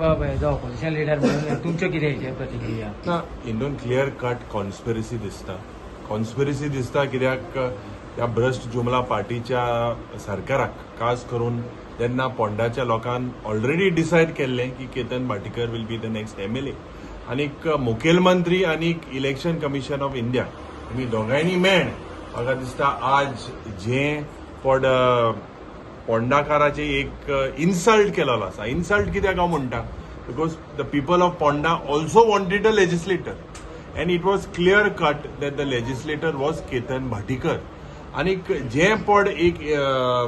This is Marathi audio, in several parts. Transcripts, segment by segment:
जो ऑपोजिशन लिडर म्हणून तुमच्यो कितें हेचेर प्रतिक्रिया? ना हिंदून क्लियर कट कॉन्स्पिरसी दिसता कित्याक त्या भ्रष्ट जुमला पार्टीच्या सरकाराक खास करून जेन्ना पोंडाच्या लोकांन ऑलरेडी डिसायड केल्लें की Ketan Bhatikar will be the next MLA आनीक मुखेलमंत्री आनीक इलेक्शन कमिशन ऑफ इंडिया आमी दोगांयनी मेळून म्हाका दिसता आज जें पोंडाकाराचे एक इन्सल्ट केलेलो आसा. इन्सल्ट कित्याक हांव म्हणटा because the people of Ponda also wanted a legislator and it was clear cut that the legislator was Ketan Bhatikar. आनीक जें पड एक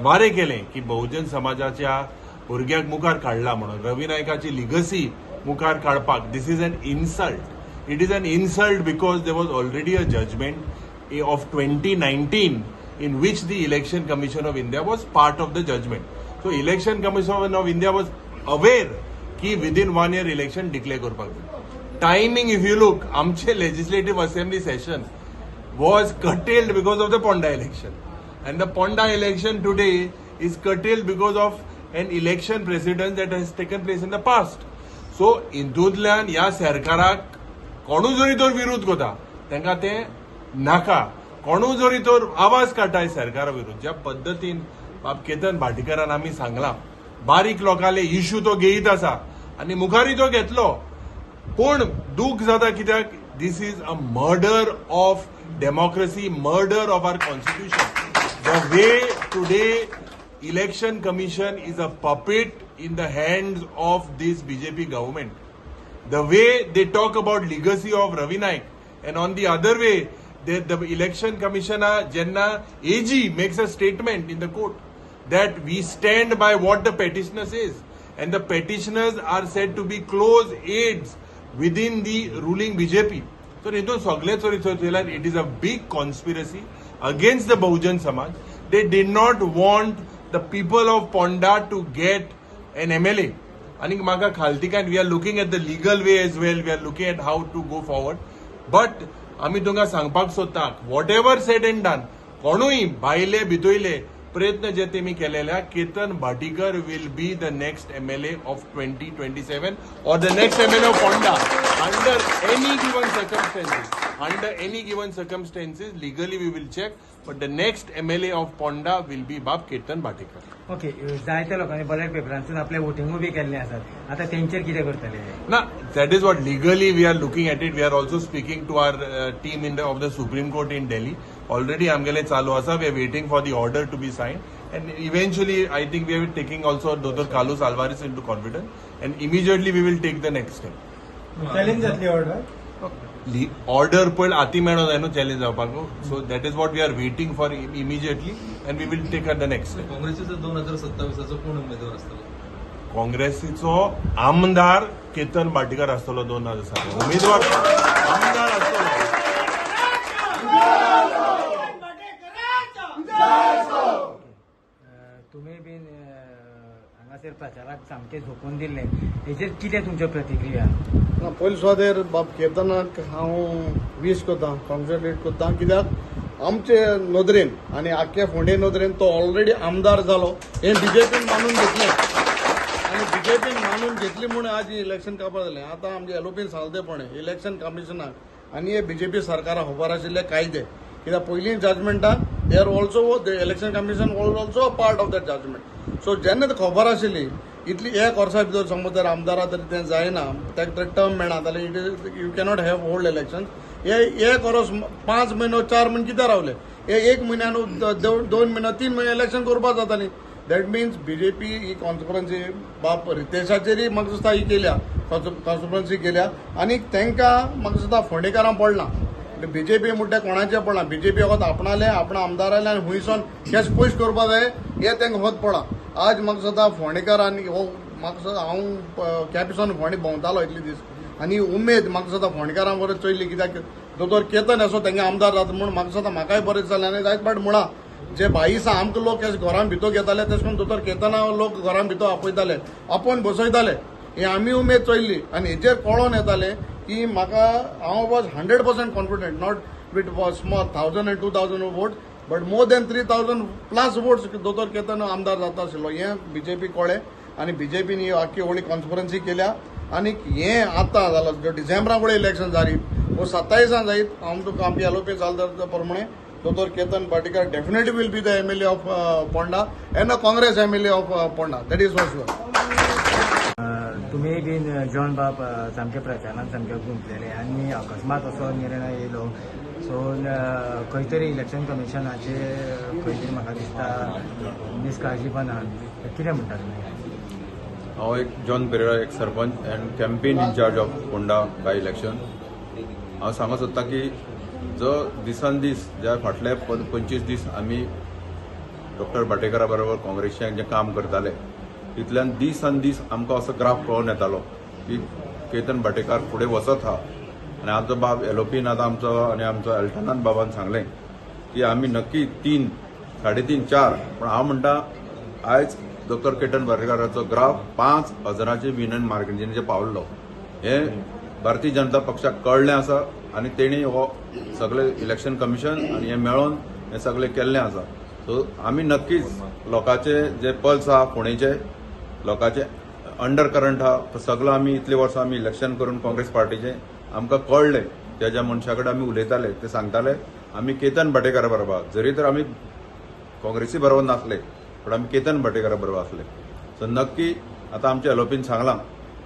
वारें केलें की बहुजन समाजाच्या भुरग्याक मुखार काडला म्हणून रवी नायकाची लिगसी मुखार काडपाक this is an insult. It is an insult because there was already a judgment of 2019 in which the Election Commission of India was part of the judgment. So Election Commission of India was aware ki within 1 year election declare korpak जाय. Timing, if you look, amche legislative assembly session was curtailed because of the Ponda election. And the Ponda election today is curtailed because of an election precedent that has taken place in the past. So हिंदूंतल्यान ह्या सरकाराक कोणूय जरी तर विरोध करता तांकां तें नाका. कोणूय जरी तर आवाज काडटाय सरकारा विरुद्ध ज्या पद्दतीन बाब केतन भाटीकरान आमी सांगला बारीक लोकांले इश्यू तो घेयत आसा आनी मुखारी तो घेतलो पूण दूख जाता कित्याक this is a murder of democracy, murder of our constitution. The way today election commission is a puppet in the hands of this BJP government. The way they talk about legacy of Ravi Naik and on the other way the election commissioner Jenna AG makes a statement in the court that we stand by what the petitioner says and the petitioners are said to be close aides within the ruling BJP. So it is a big conspiracy against the Bahujan Samaj. They did not want the people of Ponda to get an MLA. And maga khaltikan, we are looking at the legal way as well. We are looking at how to go forward. But आमी तुमकां सांगपाक सोदतात what ever sed end done कोणूय भायले भितोयले प्रयत्न जे तेमी केलेल्या Ketan Bhatikar will be the next MLA of 2027 or the next MLA of Ponda under any given circumstances legally we will check but the next MLA of Ponda will be बाब केतन भाटीकर. ओके, जायत्या लोकांनी बॅलेट पेपरांतून आपले वोटिंग बी केल्ले आसात. आता तेंचेर कितें करतले? ना that is what legally we are looking at it. We are also speaking to our team in of the supreme court in daily. Already आमगेले चालू आसा. We are waiting for the order to be sign and eventually I think we are taking also Dr. Carlos Alvarez into confidence and immediately we will take the next step. Challenge जातली ऑर्डर? ऑर्डर पण आती मेळो जाय न्हू चॅलेंज जावपाक. So that is what we are waiting for immediately and we will take the next step. काँग्रेसीचो 2027 कोण उमेदवार आसतलो? काँग्रेसीचो आमदार केतन भाटीकर आसतलो 2027. उमेदवार आमदार आसतलो. तुम्ही बी हांगासर प्रचाराक सामके झोपून दिल्ले हेचेर कितें तुमच्यो प्रतिक्रिया? पयले सुवातेर बाब केतनाक हांव वीश कोत्ता, कॉंग्रेच्युलेट कोत्ता कित्याक आमचे नदरेन आनी आख्या फोंडे नदरेन तो ऑलरेडी आमदार जालो हे बीजेपीन मानून घेतले आनी बीजेपीन मानून घेतली म्हणून आज इलेक्शन काबार जालें. आतां आमचे एलोपीन सांगलेपणे इलेक्शन कमिशनाक आनी हे बीजेपी सरकाराक खबर आशिल्ले कायदे कित्याक पयलीं जजमेंटाक they are also the election commission was also a part of that judgment. So जेन्ना खबर आशिल्ली इतली एक वर्सा भितर समज जर आमदारा तरी तें जायना ताका टर्म मेळना जाल्यार it is you cannot have hold election. हे एक वर्स 5 म्हयनो 4 म्हयने कितें रावले? हे 1 म्हयन्यान 2 म्हयने 3 म्हयने इलेक्शन करपाक जाताली. दॅट मिन्स बीजेपी ही कॉन्स्पिरन्सी बाप रितेशाचेरय म्हाका दिसता ही केल्या कॉन्स्पिरन्सी केल्या आनी तांकां म्हाका दिसता फोंडेकारां पडना. बीजेपी म्हणटा कोणाचें पडना. बीजेपी वखद आपणाले आपणा आमदाराले आनी हुंयसून कशें पयस करपा जाय हें तांकां वखद पडा. आज म्हाका दिसता फोंडेकार आनी हो म्हाका दिसता हांव कॅपिसून फोंडे भोंवतालो इतले दीस आनी उमेद म्हाका दिसता फोंडेकारां बरें चोयली कित्याक दोतोर केतन असो तांगे आमदार जाता म्हणून म्हाका दिसता म्हाकाय बरें जालें आनी जायत फावट म्हणा जे भाई दिसा आमकां लोक कशें घरान भितर घेताले तशें करून दोतोर केतना लोक घरान भितर आपयताले आपोवन बसयताले ही आमी उमेद चोयल्ली आनी हेचेर कळोन येतालें की म्हाका हांव was 100% confident not with small 1000 and 2000 vote but more than 3000 plus votes दोतोर केतन आमदार जाता आशिल्लो हें बीजेपी कळ्ळें आणि बीजेपीन ही आख्खी व्हडली कॉन्फरन्सी केल्या आणि हे आतां जालो जो डिसेंबराक फुडें इलेक्शन जारी वो 27 जायत आमची एलोपी जाल प्रमाणे दोतोर Ketan Bhatekar definitely will be the MLA of Ponda and a Congress MLA of Ponda that is for sure. तुम्ही बीन जॉन बाब सामके प्रचारान सामके गुंतलेले आनी अकस्मात असो निर्णय येयलो सो खंय तरी इलेक्शन कमिशनाचे खंय तरी म्हाका दिसता निश्काळजीपणान कितें म्हणटा तुमी? हांव एक जॉन पेरेरा एक sarpanch and campaign incharge of Ponda by election. हांव सांगूंक सोदतां की जो दिसान दीस ज्या फाटले 25 दीस आमी डॉक्टर भाटेकरा बरोबर काँग्रेसीचें जें काम करताले तितल्यान दिसान दीस आमकां असो ग्राफ पळोवन येतालो की केतन भाटेकार फुडें वचत आहा आनी आमचो बाब एलोपीन आतां आमचो आनी आमचो अल्टनान बाबान सांगलें की आमी नक्की 3, 3.5, 4 पूण हांव म्हणटा आयज डॉक्टर केतन भाटेकाराचो ग्राफ 5,000चे विनन मार्केटींचेर पावल्लो. हें भारतीय जनता पक्षाक कळ्ळें आसा आनी तेणी हो सगळे इलेक्शन कमिशन आनी हें मेळोन हें सगळें केल्लें आसा. सो आमी नक्कीच लोकांचे जे पल्स आहा फोंडेचे लोकांचे अंडर करंट आहा सगळो आमी इतले वर्सां आमी इलेक्शन करून काँग्रेस पार्टीचें आमकां कळ्ळें त्या ज्या मनशा कडेन आमी उलयताले ते सांगताले आमी केतन भाटेकारा बरोबर जरी तर आमी काँग्रेसी बरोबर नासले पण आमी केतन भाटेकारा बरोबर आसले. सो नक्की आतां आमच्या एलोपीन सांगलां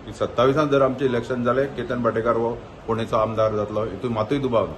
की 27 जर आमचें इलेक्शन जालें केतन भाटेकार हो फोंडेचो आमदार जातलो हितून मातूय दुबाव ना.